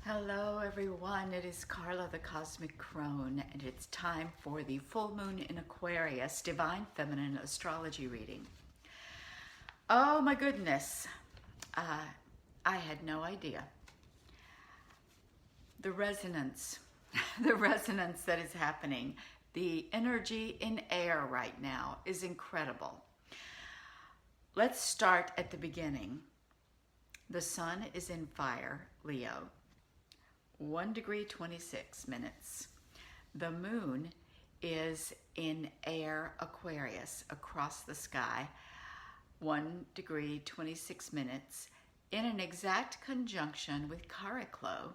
Hello everyone, it is Carla the Cosmic Crone, and it's time for the full moon in Aquarius Divine Feminine Astrology reading. Oh my goodness, I had no idea. The resonance, the resonance that is happening, the energy in air right now is incredible. Let's start at the beginning. The sun is in fire, Leo. 1 degree 26 minutes. The moon is in air, Aquarius, across the sky, 1 degree 26 minutes, in an exact conjunction with Chariklo,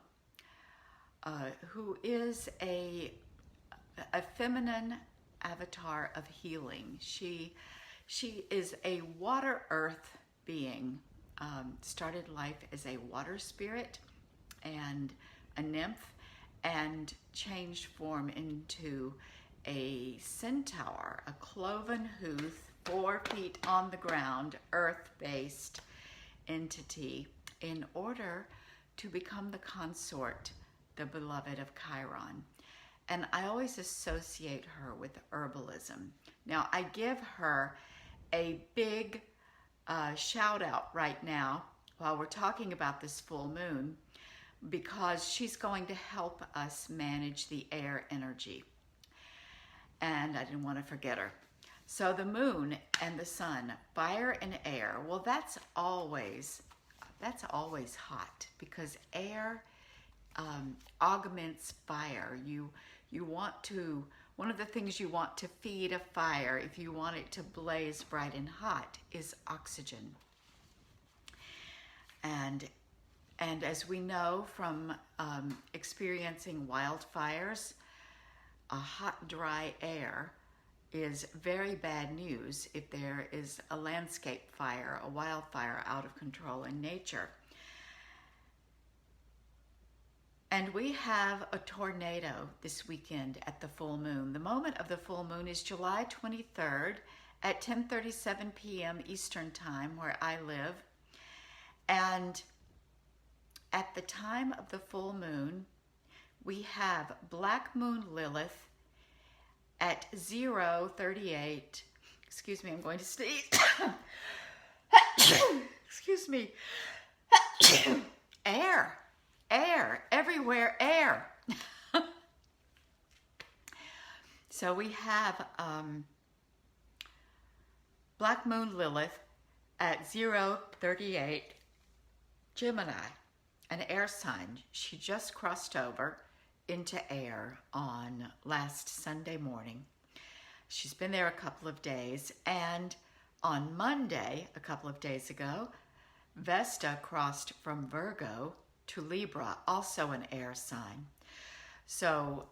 who is a feminine avatar of healing. She is a water earth being, started life as a water spirit and a nymph, and changed form into a centaur, a cloven hoof, 4 feet on the ground, earth-based entity, in order to become the consort, the beloved of Chiron. And I always associate her with herbalism. Now, I give her a big shout out right now while we're talking about this full moon, because she's going to help us manage the air energy. And I didn't want to forget her. So the moon and the sun, fire and air, well, that's always hot, because air augments fire. You want to, one of the things you want to feed a fire, if you want it to blaze bright and hot, is oxygen. And as we know from experiencing wildfires, a hot, dry air is very bad news if there is a landscape fire, a wildfire out of control in nature. And we have a tornado this weekend at the full moon. The moment of the full moon is July 23rd at 10:37 p.m. Eastern Time, where I live. And at the time of the full moon, we have Black Moon Lilith at 0:38. Excuse me, I'm going to sneeze. Excuse me. Air, everywhere air. So we have Black Moon Lilith at 0:38, Gemini, an air sign. She just crossed over into air on last Sunday morning. She's been there a couple of days, and on Monday, a couple of days ago, Vesta crossed from Virgo to Libra, also an air sign. So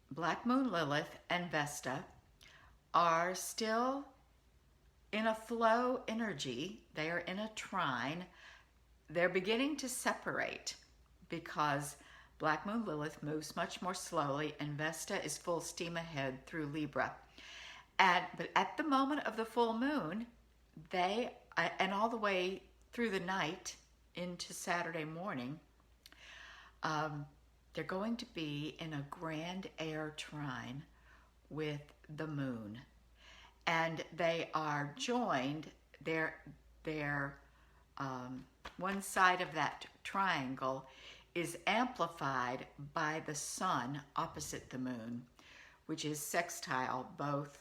Black Moon Lilith and Vesta are still in a flow energy. They are in a trine. They're beginning to separate because Black Moon Lilith moves much more slowly and Vesta is full steam ahead through Libra. But at the moment of the full moon, they, and all the way through the night into Saturday morning, they're going to be in a grand air trine with the moon. And they are joined, one side of that triangle is amplified by the sun opposite the moon, which is sextile both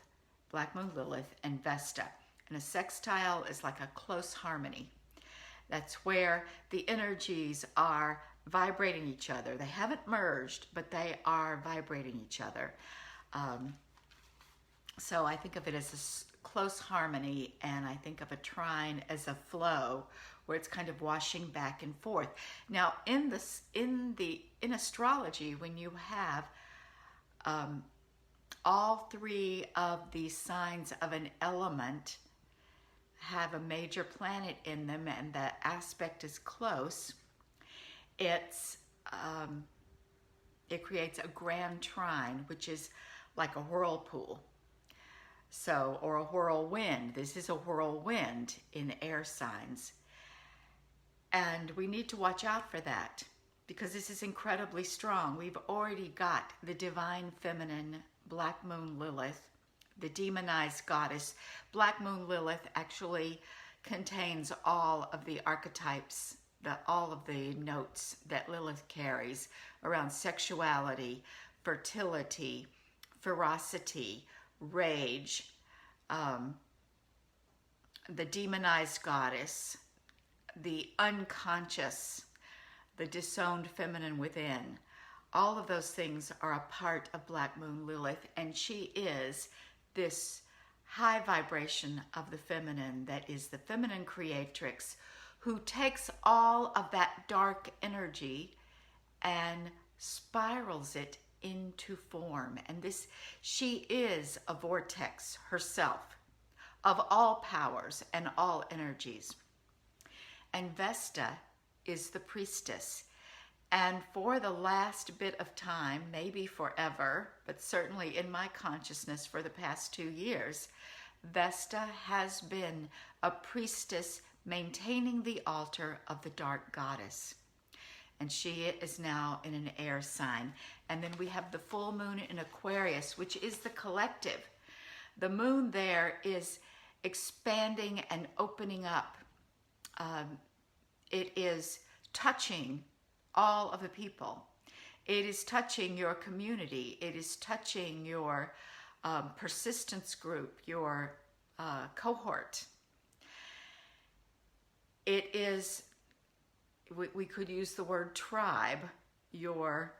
Black Moon Lilith and Vesta. And a sextile is like a close harmony. That's where the energies are vibrating each other. They haven't merged, but they are vibrating each other. So I think of it as a close harmony, and I think of a trine as a flow where it's kind of washing back and forth. Now, in astrology, when you have all 3 of the signs of an element have a major planet in them, and that aspect is close, it creates a grand trine, which is like a whirlpool. So, or a whirlwind. This is a whirlwind in air signs. And we need to watch out for that because this is incredibly strong. We've already got the divine feminine, Black Moon Lilith, the demonized goddess. Black Moon Lilith actually contains all of the archetypes, all of the notes that Lilith carries around sexuality, fertility, ferocity, rage, the demonized goddess, the unconscious, the disowned feminine within. All of those things are a part of Black Moon Lilith, and she is this high vibration of the feminine that is the feminine creatrix who takes all of that dark energy and spirals it into form. And she is a vortex herself of all powers and all energies. And Vesta is the priestess. And for the last bit of time, maybe forever, but certainly in my consciousness for the past 2 years, Vesta has been a priestess maintaining the altar of the dark goddess. And she is now in an air sign. And then we have the full moon in Aquarius, which is the collective. The moon there is expanding and opening up. It is touching all of the people. It is touching your community. It is touching your persistence group, your cohort. It is, we could use the word tribe, your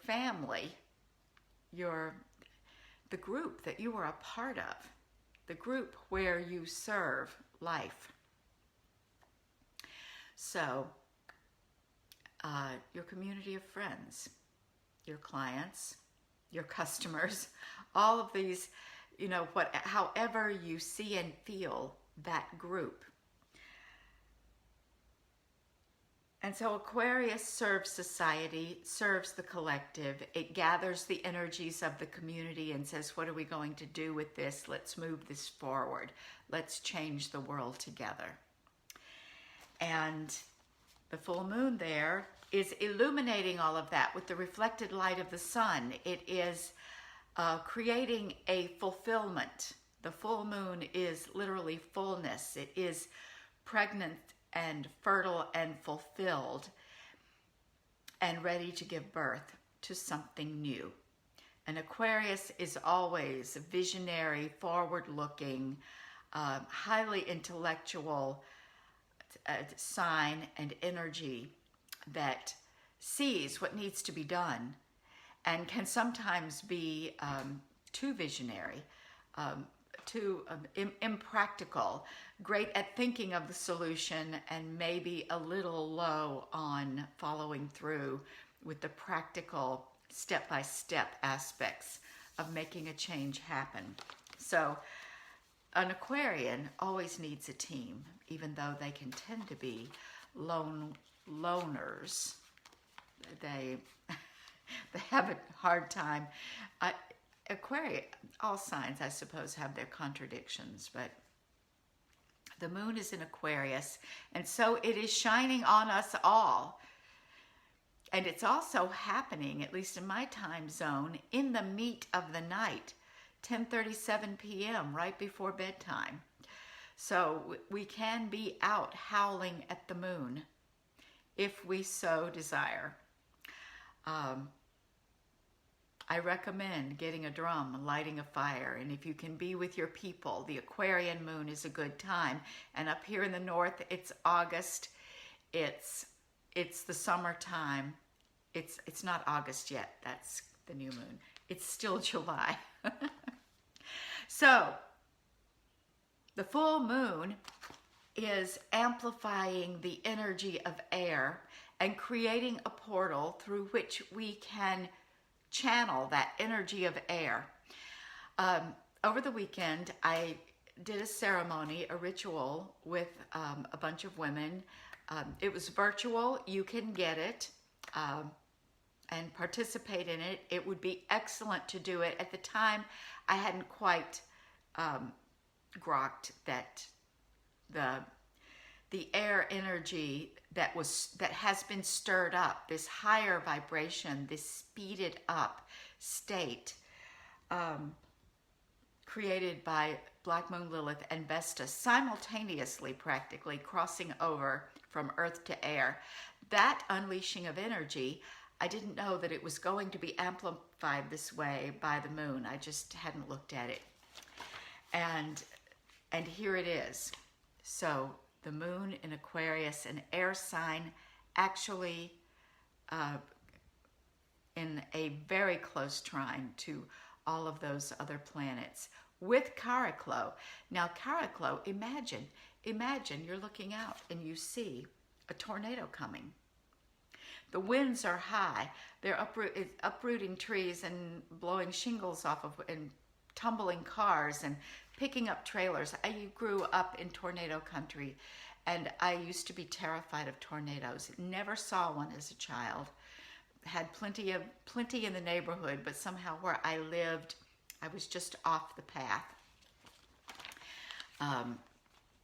family, the group that you are a part of, the group where you serve life. So, your community of friends, your clients, your customers, all of these, however you see and feel that group. And so Aquarius serves society, serves the collective. It gathers the energies of the community and says, what are we going to do with this? Let's move this forward. Let's change the world together. And the full moon there is illuminating all of that with the reflected light of the sun. It is creating a fulfillment. The full moon is literally fullness. It is pregnant and fertile and fulfilled and ready to give birth to something new. And Aquarius is always visionary, forward-looking, highly intellectual sign and energy that sees what needs to be done and can sometimes be too visionary, too impractical, great at thinking of the solution and maybe a little low on following through with the practical step-by-step aspects of making a change happen. So an Aquarian always needs a team, even though they can tend to be loners. They have a hard time. Aquarius, all signs, I suppose, have their contradictions, but the moon is in Aquarius, and so it is shining on us all. And it's also happening, at least in my time zone, in the meat of the night, 10:37 p.m., right before bedtime. So we can be out howling at the moon if we so desire. I recommend getting a drum and lighting a fire. And if you can be with your people, the Aquarian moon is a good time. And up here in the north, it's August. It's the summertime. It's not August yet. That's the new moon. It's still July. So the full moon is amplifying the energy of air and creating a portal through which we can channel that energy of air. Over the weekend, I did a ceremony, a ritual with a bunch of women. It was virtual. You can get it and participate in it. It would be excellent to do it. At the time, I hadn't quite grokked that the the air energy that has been stirred up, this higher vibration, this speeded up state, created by Black Moon Lilith and Vesta, simultaneously practically crossing over from earth to air. That unleashing of energy, I didn't know that it was going to be amplified this way by the moon. I just hadn't looked at it. And here it is. So the moon in Aquarius, an air sign, actually in a very close trine to all of those other planets with Chariklo. Now Chariklo, imagine you're looking out and you see a tornado coming. The winds are high. They're uprooting trees and blowing shingles off of, and tumbling cars and picking up trailers. I grew up in tornado country, and I used to be terrified of tornadoes. Never saw one as a child. Had plenty in the neighborhood, but somehow where I lived, I was just off the path.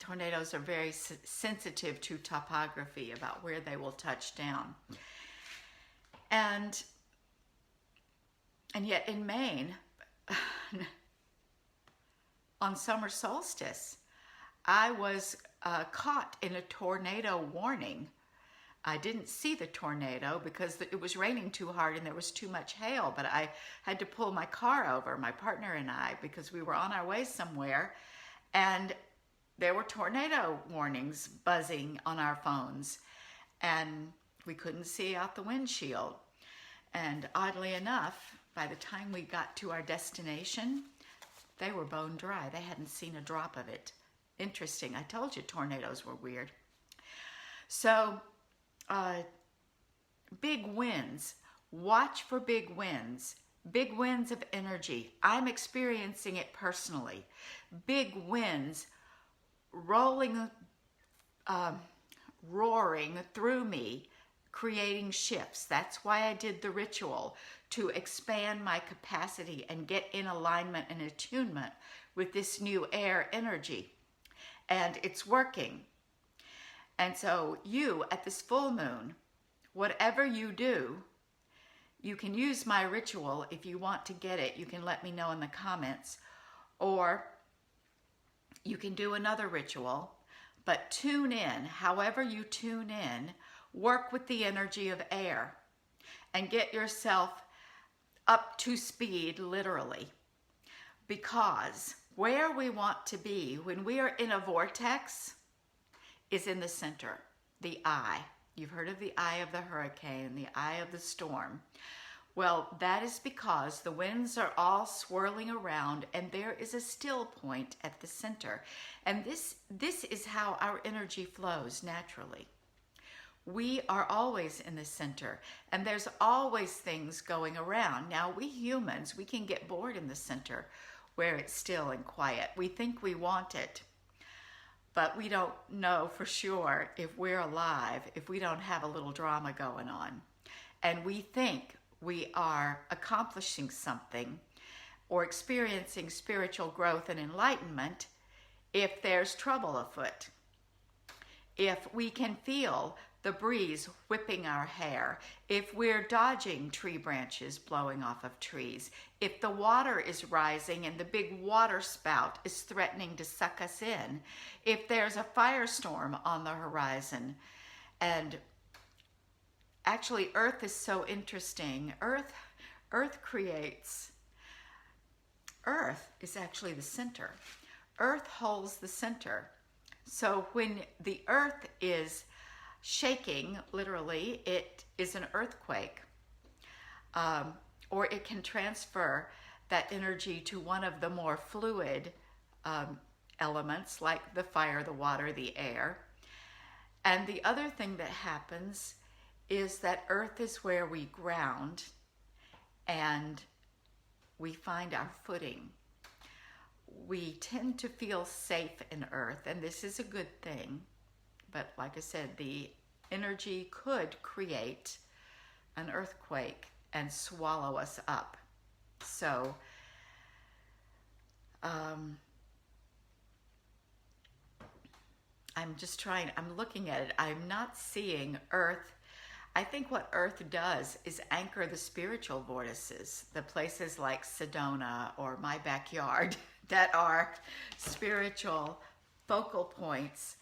Tornadoes are very sensitive to topography about where they will touch down. And yet in Maine, on summer solstice, I was caught in a tornado warning. I didn't see the tornado because it was raining too hard and there was too much hail, but I had to pull my car over, my partner and I, because we were on our way somewhere, and there were tornado warnings buzzing on our phones, and we couldn't see out the windshield. And oddly enough, by the time we got to our destination, they were bone dry. They hadn't seen a drop of it. Interesting. I told you tornadoes were weird. So, big winds. Watch for big winds of energy. I'm experiencing it personally. Big winds rolling, roaring through me, creating shifts. That's why I did the ritual, to expand my capacity and get in alignment and attunement with this new air energy. And it's working. And so you, at this full moon, whatever you do, you can use my ritual. If you want to get it, you can let me know in the comments. Or you can do another ritual, but tune in. However you tune in, work with the energy of air and get yourself up to speed, literally. Because where we want to be when we are in a vortex is in the center, the eye. You've heard of the eye of the hurricane, the eye of the storm. Well, that is because the winds are all swirling around and there is a still point at the center. And this is how our energy flows naturally. We are always in the center, and there's always things going around. Now, we humans, we can get bored in the center where it's still and quiet. We think we want it, but we don't know for sure if we're alive, if we don't have a little drama going on. And we think we are accomplishing something or experiencing spiritual growth and enlightenment if there's trouble afoot. If we can feel the breeze whipping our hair, if we're dodging tree branches blowing off of trees, if the water is rising and the big water spout is threatening to suck us in, if there's a firestorm on the horizon. And actually, Earth is so interesting. Earth is actually the center. Earth holds the center. So when the Earth is shaking, literally, it is an earthquake. Or it can transfer that energy to one of the more fluid elements, like the fire, the water, the air. And the other thing that happens is that Earth is where we ground and we find our footing. We tend to feel safe in Earth, and this is a good thing. But like I said, the energy could create an earthquake and swallow us up. So I I'm just trying, I'm looking at it. I'm not seeing Earth. I think what Earth does is anchor the spiritual vortices, the places like Sedona or my backyard that are spiritual focal points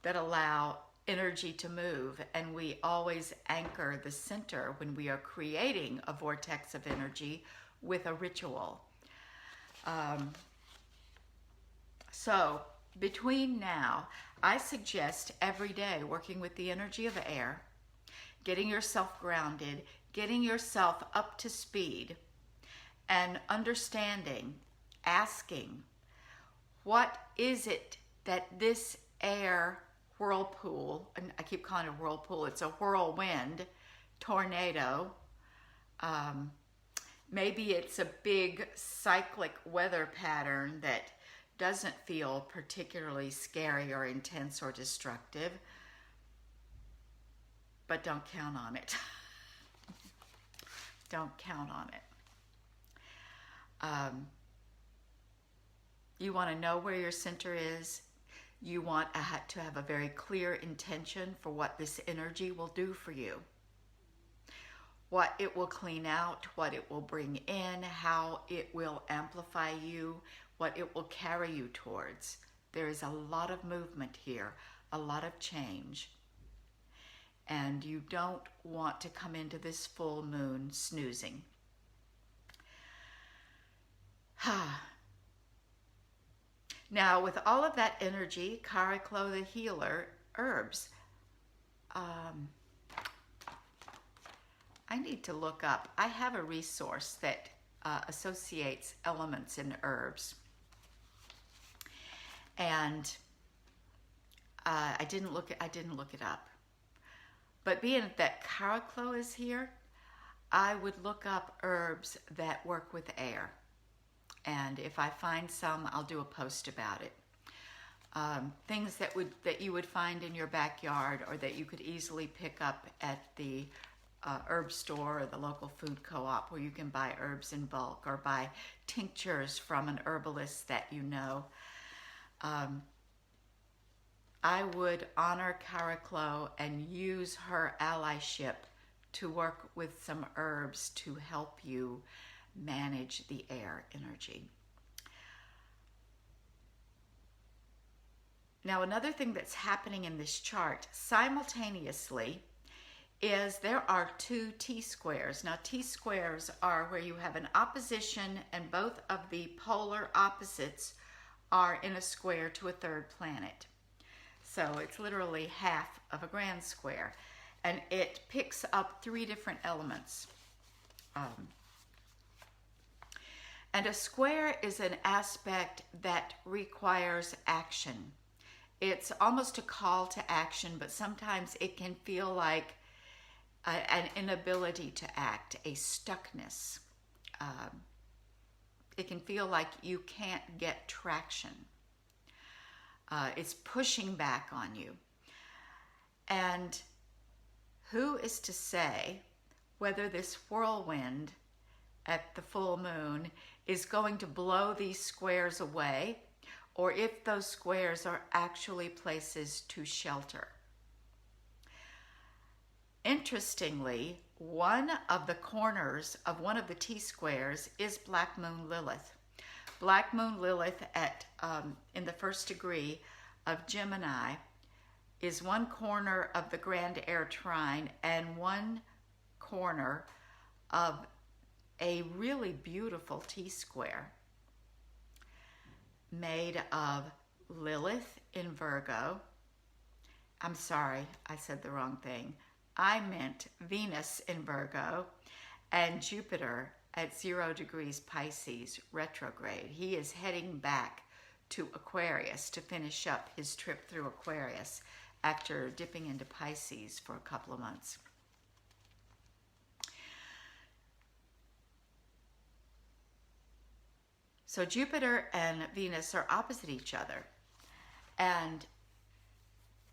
that allow energy to move. And we always anchor the center when we are creating a vortex of energy with a ritual. So between now, I suggest every day working with the energy of air, getting yourself grounded, getting yourself up to speed, and understanding, asking, what is it that this air whirlpool, and I keep calling it a whirlpool, it's a whirlwind, tornado, maybe it's a big cyclic weather pattern that doesn't feel particularly scary or intense or destructive, but don't count on it. Don't count on it. You want to know where your center is. You want to have a very clear intention for what this energy will do for you. What it will clean out, what it will bring in, how it will amplify you, what it will carry you towards. There is a lot of movement here, a lot of change. And you don't want to come into this full moon snoozing. Now, with all of that energy, Kariklo the healer, herbs, I need to look up. I have a resource that associates elements in herbs. And I didn't look it up. But being that Kariklo is here, I would look up herbs that work with air. And if I find some, I'll do a post about it. Things that you would find in your backyard or that you could easily pick up at the herb store or the local food co-op where you can buy herbs in bulk or buy tinctures from an herbalist that you know. I would honor Kariklo and use her allyship to work with some herbs to help you manage the air energy. Now, another thing that's happening in this chart simultaneously is there are two T-squares. Now, T-squares are where you have an opposition and both of the polar opposites are in a square to a third planet. So it's literally half of a grand square. And it picks up three different elements. And a square is an aspect that requires action. It's almost a call to action, but sometimes it can feel like an inability to act, a stuckness. It can feel like you can't get traction. It's pushing back on you. And who is to say whether this whirlwind at the full moon is going to blow these squares away, or if those squares are actually places to shelter? Interestingly, one of the corners of one of the T-squares is Black Moon Lilith. Black Moon Lilith at in the first degree of Gemini is one corner of the Grand Air Trine and one corner of a really beautiful T-square made of Lilith in Virgo. I'm sorry, I said the wrong thing. I meant Venus in Virgo and Jupiter at 0 degrees Pisces retrograde. He is heading back to Aquarius to finish up his trip through Aquarius after dipping into Pisces for a couple of months. So Jupiter and Venus are opposite each other. And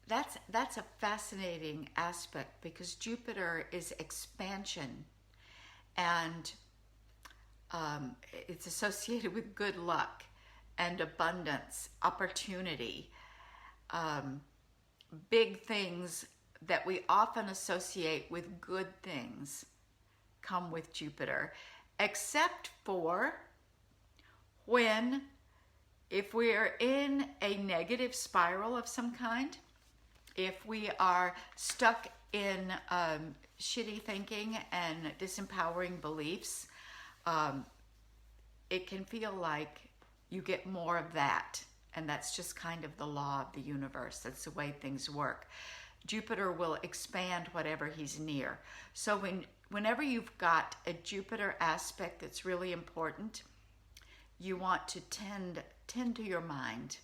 that's a fascinating aspect because Jupiter is expansion and it's associated with good luck and abundance, opportunity. big things that we often associate with good things come with Jupiter, except for if we're in a negative spiral of some kind, if we are stuck in shitty thinking and disempowering beliefs, it can feel like you get more of that. And that's just kind of the law of the universe. That's the way things work. Jupiter will expand whatever he's near. So whenever you've got a Jupiter aspect that's really important, you want to tend to your mind.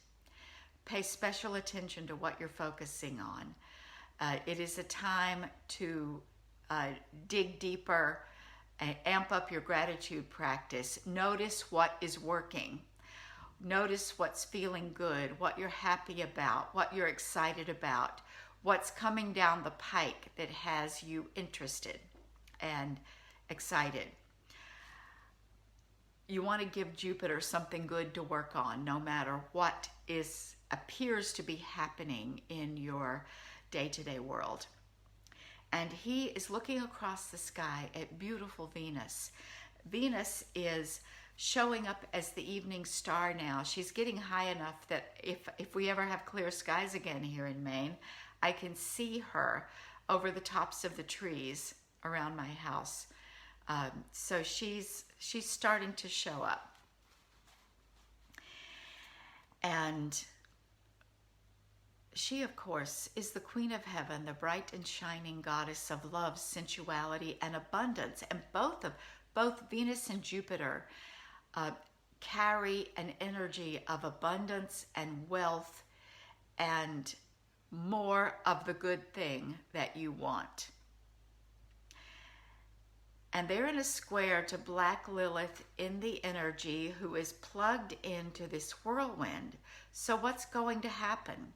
Pay special attention to what you're focusing on. It is a time to dig deeper, amp up your gratitude practice. Notice what is working. Notice what's feeling good, what you're happy about, what you're excited about, what's coming down the pike that has you interested and excited. You want to give Jupiter something good to work on, no matter what appears to be happening in your day-to-day world. And he is looking across the sky at beautiful Venus. Venus is showing up as the evening star now. She's getting high enough that if we ever have clear skies again here in Maine, I can see her over the tops of the trees around my house. So she's starting to show up. And she, of course, is the Queen of Heaven, the bright and shining goddess of love, sensuality, and abundance. And both Venus and Jupiter carry an energy of abundance and wealth and more of the good thing that you want. And they're in a square to Black Lilith in the energy, who is plugged into this whirlwind. So what's going to happen?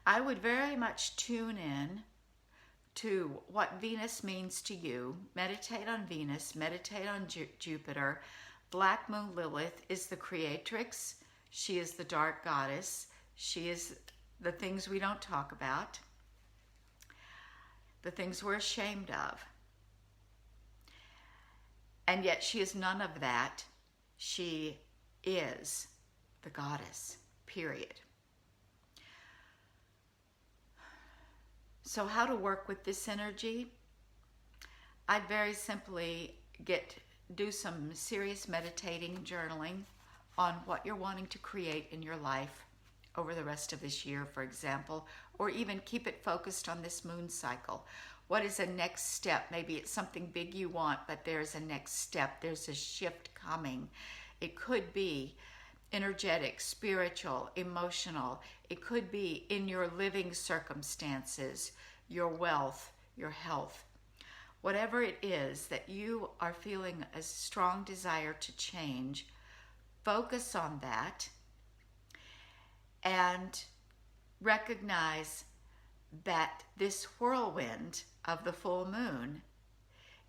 I would very much tune in to what Venus means to you. Meditate on Venus, meditate on Jupiter. Black Moon Lilith is the creatrix. She is the dark goddess. She is the things we don't talk about, the things we're ashamed of. And yet she is none of that. She is the goddess, period. So how to work with this energy? I'd very simply do some serious meditating, journaling on what you're wanting to create in your life over the rest of this year, for example, or even keep it focused on this moon cycle. What is a next step? Maybe it's something big you want, but there's a next step. There's a shift coming. It could be energetic, spiritual, emotional. It could be in your living circumstances, your wealth, your health. Whatever it is that you are feeling a strong desire to change, focus on that and recognize that this whirlwind of the full moon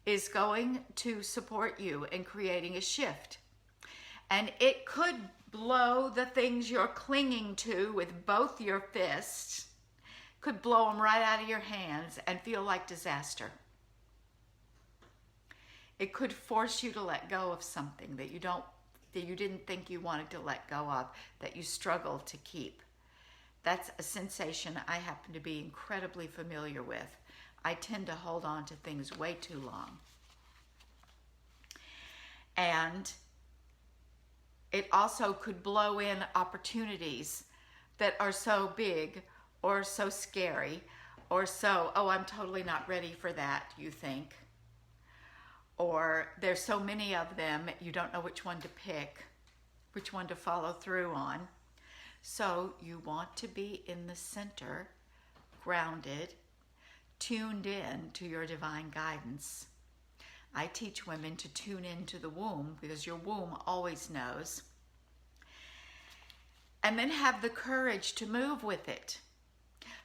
is going to support you in creating a shift. And it could blow the things you're clinging to with both your fists, could blow them right out of your hands and feel like disaster. It could force you to let go of something that you didn't think you wanted to let go of, that you struggle to keep. That's a sensation I happen to be incredibly familiar with. I tend to hold on to things way too long. And it also could blow in opportunities that are so big or so scary or so, oh, I'm totally not ready for that, you think. Or there's so many of them, you don't know which one to pick, which one to follow through on. So you want to be in the center, grounded, tuned in to your divine guidance. I teach women to tune into the womb because your womb always knows. And then have the courage to move with it.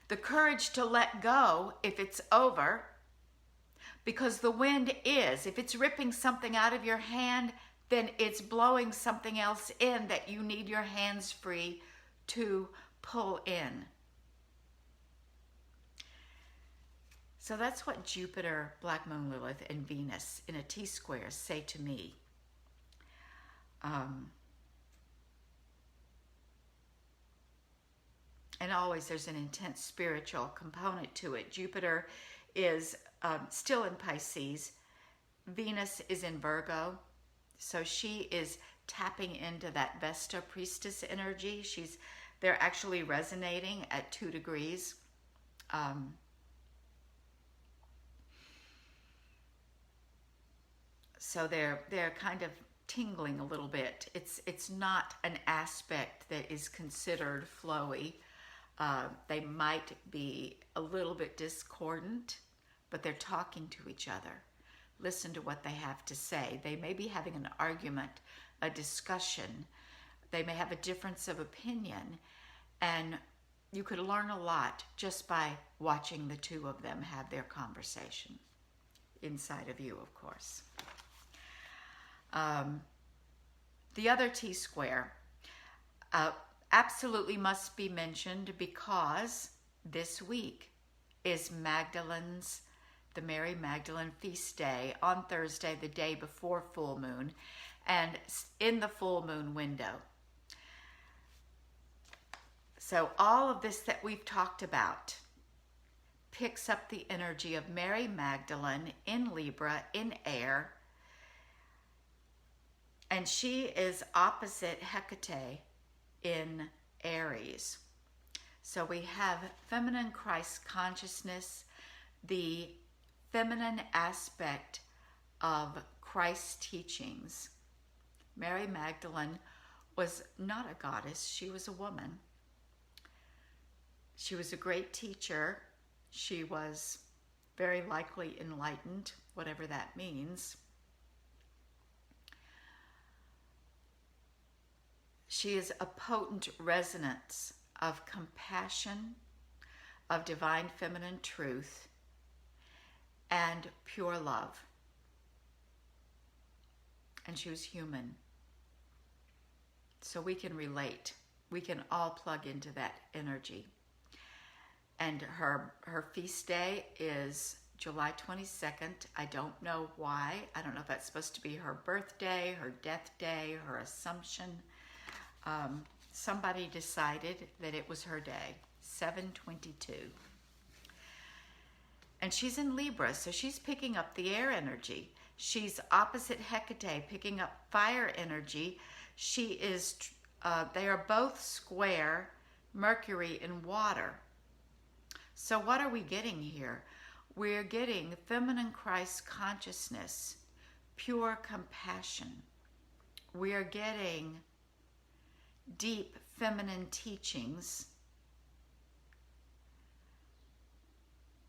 The courage to let go if it's over. Because the wind is, if it's ripping something out of your hand, then it's blowing something else in that you need your hands free to pull in. So that's what Jupiter, Black Moon Lilith, and Venus in a T-square say to me. And always there's an intense spiritual component to it. Jupiter is still in Pisces. Venus is in Virgo. So she is tapping into that Vesta priestess energy. They're actually resonating at 2 degrees. So they're kind of tingling a little bit. It's not an aspect that is considered flowy. They might be a little bit discordant, but they're talking to each other. Listen to what they have to say. They may be having an argument, a discussion. They may have a difference of opinion, and you could learn a lot just by watching the two of them have their conversation inside of you, of course. The other T-square absolutely must be mentioned because this week is the Mary Magdalene feast day on Thursday, the day before full moon, and in the full moon window. So all of this that we've talked about picks up the energy of Mary Magdalene in Libra, in air, and she is opposite Hecate in Aries. So we have feminine Christ consciousness, the feminine aspect of Christ's teachings. Mary Magdalene was not a goddess, she was a woman. She was a great teacher. She was very likely enlightened, whatever that means. She is a potent resonance of compassion, of divine feminine truth, and pure love. And she was human. So we can relate. We can all plug into that energy. And her feast day is July 22nd. I don't know why. I don't know if that's supposed to be her birthday, her death day, her Assumption. Somebody decided that it was her day, 7/22. And she's in Libra, so she's picking up the air energy. She's opposite Hecate, picking up fire energy. They are both square Mercury and water. So what are we getting here? We're getting feminine Christ consciousness, pure compassion. We are getting deep feminine teachings,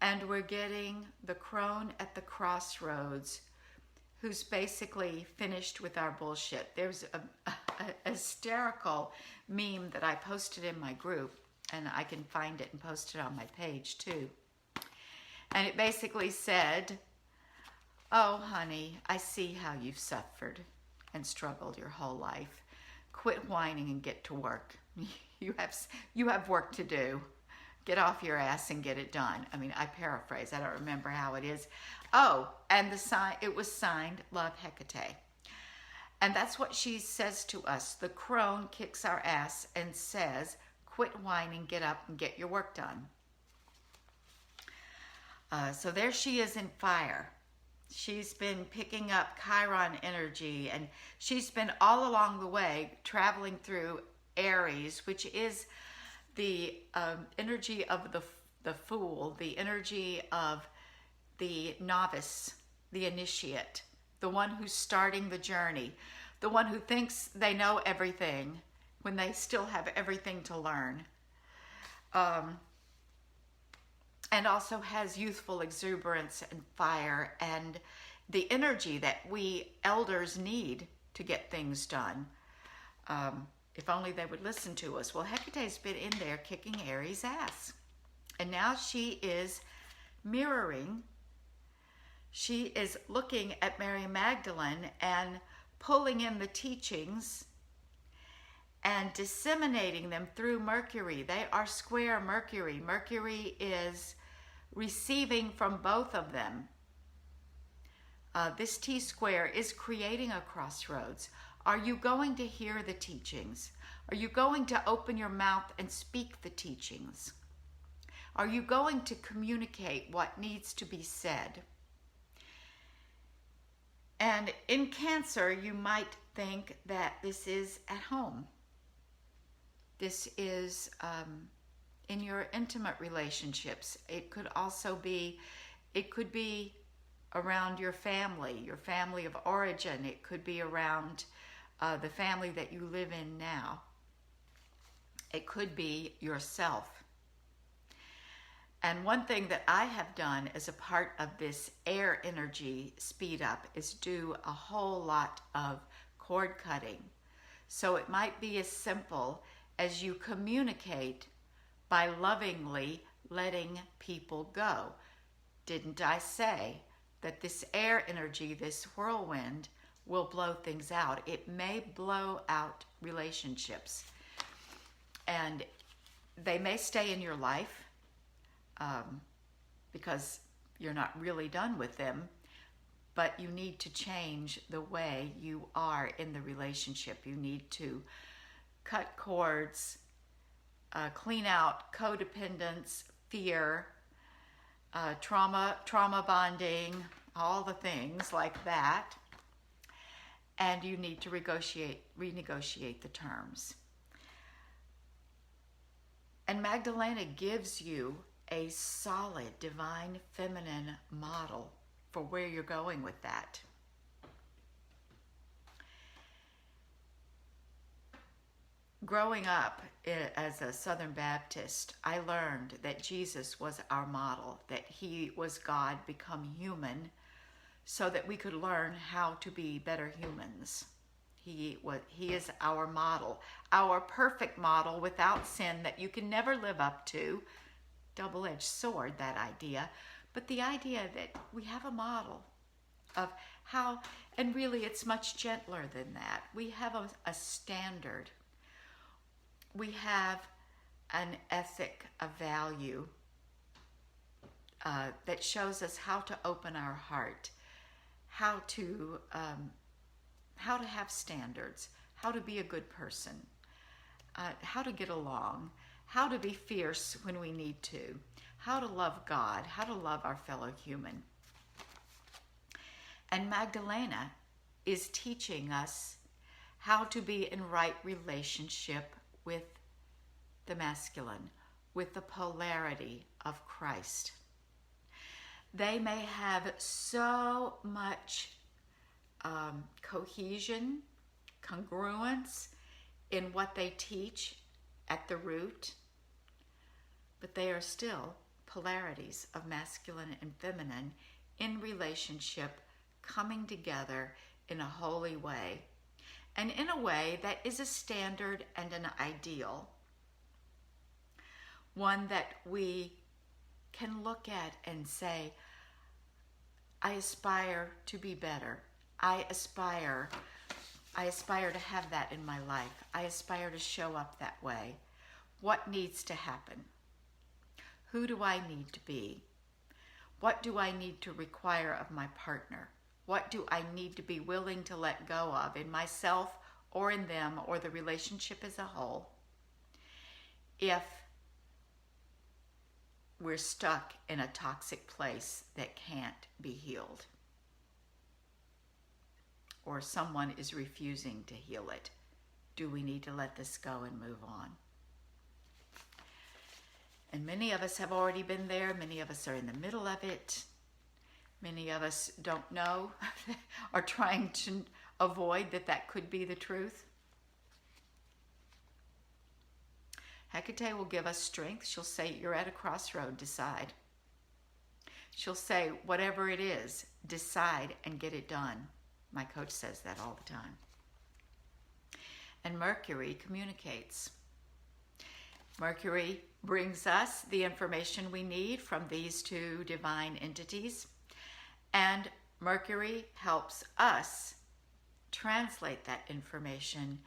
and we're getting the crone at the crossroads who's basically finished with our bullshit. There's a hysterical meme that I posted in my group, and I can find it and post it on my page too. And it basically said, "Oh honey, I see how you've suffered and struggled your whole life. Quit whining and get to work. You have work to do. Get off your ass and get it done." I mean, I paraphrase. I don't remember how it is. Oh, and it was signed Love Hecate. And that's what she says to us. The crone kicks our ass and says, quit whining, get up and get your work done. So there she is in fire. She's been picking up Chiron energy, and she's been all along the way traveling through Aries, which is the energy of the fool, the energy of the novice, the initiate, the one who's starting the journey, the one who thinks they know everything when they still have everything to learn. And also has youthful exuberance and fire and the energy that we elders need to get things done. If only they would listen to us. Well, Hecate's been in there kicking Aries' ass. And now she is mirroring. She is looking at Mary Magdalene and pulling in the teachings and disseminating them through Mercury. They are square Mercury. Mercury is receiving from both of them. This T-square is creating a crossroads. Are you going to hear the teachings? Are you going to open your mouth and speak the teachings? Are you going to communicate what needs to be said? And in Cancer, you might think that this is at home. This is in your intimate relationships. It could also be, around your family of origin. It could be around the family that you live in now. It could be yourself. And one thing that I have done as a part of this air energy speed up is do a whole lot of cord cutting. So it might be as simple as you communicate by lovingly letting people go. Didn't I say that this air energy, this whirlwind, will blow things out? It may blow out relationships. And they may stay in your life because you're not really done with them, but you need to change the way you are in the relationship. You need to cut cords, clean out codependence, fear, trauma bonding, all the things like that. And you need to renegotiate the terms. And Magdalena gives you a solid divine feminine model for where you're going with that. Growing up as a Southern Baptist, I learned that Jesus was our model, that he was God become human so that we could learn how to be better humans. He is our model, our perfect model without sin that you can never live up to. Double-edged sword, that idea. But the idea that we have a model of how, and really it's much gentler than that. We have a standard. We have an ethic, a value that shows us how to open our heart, how to have standards, how to be a good person, how to get along, how to be fierce when we need to, how to love God, how to love our fellow human. And Magdalena is teaching us how to be in right relationship with the masculine, with the polarity of Christ. They may have so much cohesion, congruence in what they teach at the root, but they are still polarities of masculine and feminine in relationship, coming together in a holy way, and in a way that is a standard and an ideal, one that we can look at and say, I aspire to be better. I aspire to have that in my life. I aspire to show up that way. What needs to happen? Who do I need to be? What do I need to require of my partner? What do I need to be willing to let go of in myself or in them or the relationship as a whole if we're stuck in a toxic place that can't be healed, or someone is refusing to heal it? Do we need to let this go and move on? And many of us have already been there. Many of us are in the middle of it. Many of us don't know, are trying to avoid that could be the truth. Hecate will give us strength. She'll say, you're at a crossroad, decide. She'll say, whatever it is, decide and get it done. My coach says that all the time. And Mercury communicates. Mercury brings us the information we need from these two divine entities, and Mercury helps us translate that information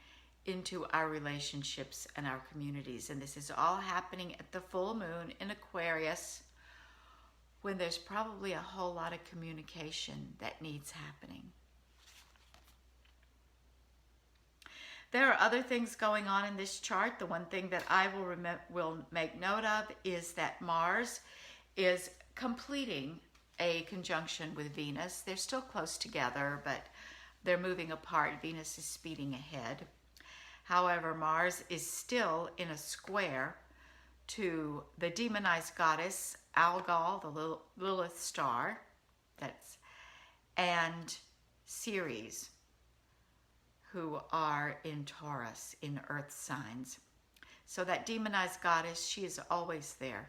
into our relationships and our communities. And this is all happening at the full moon in Aquarius, when there's probably a whole lot of communication that needs happening. There are other things going on in this chart. The one thing that I will make note of is that Mars is completing a conjunction with Venus. They're still close together, but they're moving apart. Venus is speeding ahead. However, Mars is still in a square to the demonized goddess Algol, the Lilith star, and Ceres, who are in Taurus, in earth signs. So that demonized goddess, she is always there.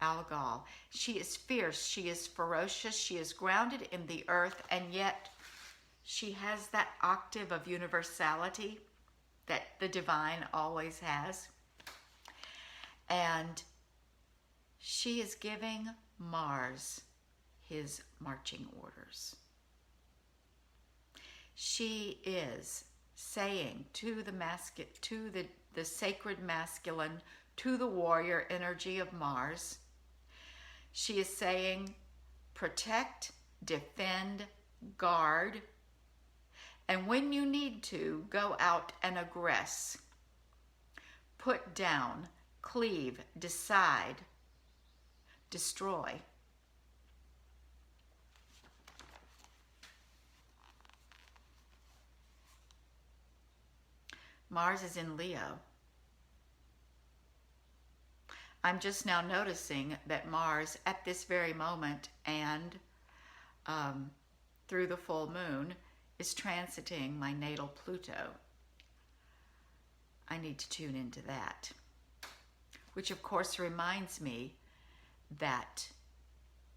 Algol. She is fierce, she is ferocious, she is grounded in the earth, and yet she has that octave of universality that the divine always has. And she is giving Mars his marching orders. She is saying to the sacred masculine, to the warrior energy of Mars, she is saying, protect, defend, guard, and when you need to, go out and aggress. Put down, cleave, decide, destroy. Mars is in Leo. I'm just now noticing that Mars at this very moment and through the full moon is transiting my natal Pluto. I need to tune into that, which of course reminds me that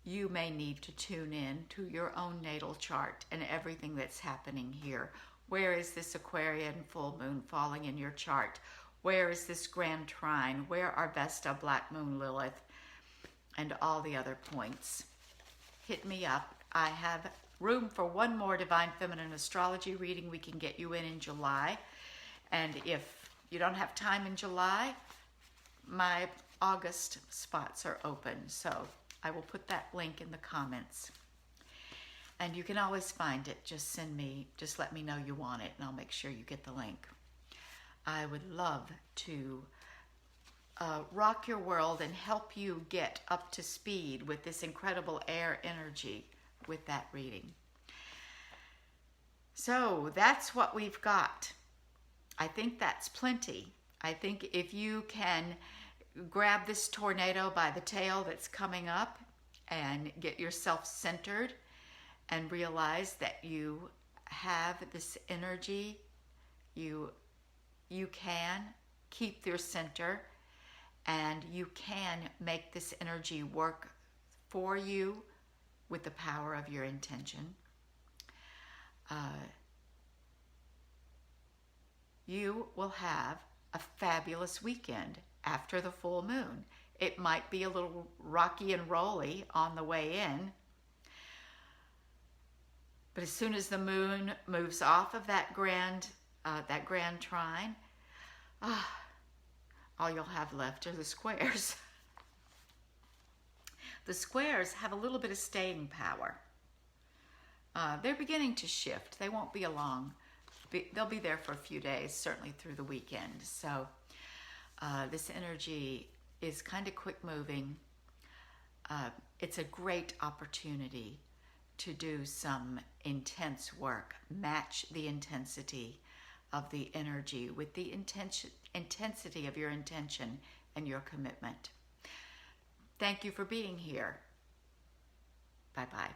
you may need to tune in to your own natal chart and everything that's happening here. Where is this Aquarian full moon falling in your chart? Where is this grand trine? Where are Vesta, Black Moon, Lilith, and all the other points? Hit me up. I have room for one more Divine Feminine Astrology reading we can get you in July. And if you don't have time in July, my August spots are open. So I will put that link in the comments. And you can always find it. Just let me know you want it, and I'll make sure you get the link. I would love to rock your world and help you get up to speed with this incredible air energy with that reading. So that's what we've got. I think that's plenty. I think if you can grab this tornado by the tail that's coming up and get yourself centered and realize that you have this energy, you can keep your center, and you can make this energy work for you with the power of your intention. You will have a fabulous weekend after the full moon. It might be a little rocky and rolly on the way in, but as soon as the moon moves off of that grand trine, all you'll have left are the squares. The squares have a little bit of staying power. They're beginning to shift. They won't be long. They'll be there for a few days, certainly through the weekend. So this energy is kind of quick moving. It's a great opportunity to do some intense work. Match the intensity of the energy with the intensity of your intention and your commitment. Thank you for being here. Bye-bye.